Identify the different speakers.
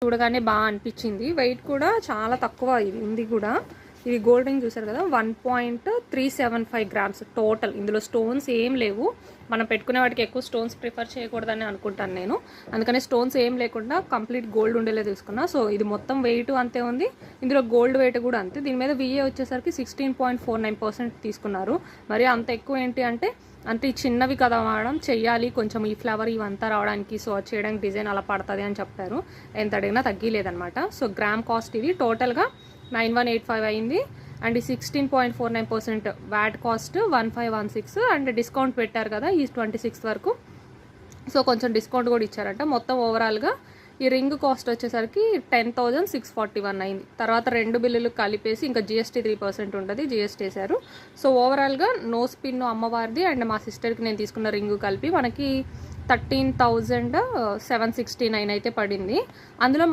Speaker 1: చూడగానే బాగా అనిపించింది. వెయిట్ కూడా చాలా తక్కువ ఇది ఉంది కూడా. ఇది గోల్డ్ రింగ్ చూసారు కదా, 1.375 గ్రామ్స్ టోటల్. ఇందులో స్టోన్స్ ఏం లేవు. మనం పెట్టుకునే వాటికి ఎక్కువ స్టోన్స్ ప్రిఫర్ చేయకూడదని అనుకుంటాను నేను. అందుకని స్టోన్స్ ఏం లేకుండా కంప్లీట్ గోల్డ్ ఉండేలా తీసుకున్నా. సో ఇది మొత్తం వెయిట్ అంతే ఉంది, ఇందులో గోల్డ్ వెయిట్ కూడా అంతే. దీని మీద విఏ వచ్చేసరికి 16.49% తీసుకున్నారు. మరి అంత ఎక్కువ ఏంటి అంటే ఈ చిన్నవి కదా వాడడం చెయ్యాలి, కొంచెం ఈ ఫ్లవర్ ఇవంతా రావడానికి, సో చేయడానికి డిజైన్ అలా పడుతుంది అని చెప్పారు. ఎంత అడిగినా తగ్గిలేదనమాట. సో గ్రామ్ కాస్ట్ ఇది టోటల్గా 9185 అయింది. And 16.49% VAT cost 1516. And discount పెట్టారు కదా ఈ 26 వరకు, సో కొంచెం డిస్కౌంట్ కూడా ఇచ్చారంట. మొత్తం ఓవరాల్గా ఈ రింగ్ కాస్ట్ వచ్చేసరికి 10,641 అయింది. తర్వాత 2 బిల్లులు కలిపేసి ఇంకా జిఎస్టీ 3% ఉంటుంది, జిఎస్టీ వేశారు. సో ఓవరాల్గా నోస్ పిన్ అమ్మవారిది అండ్ మా సిస్టర్కి నేను తీసుకున్న రింగు కలిపి మనకి 13,769 అయితే పడింది. అందులో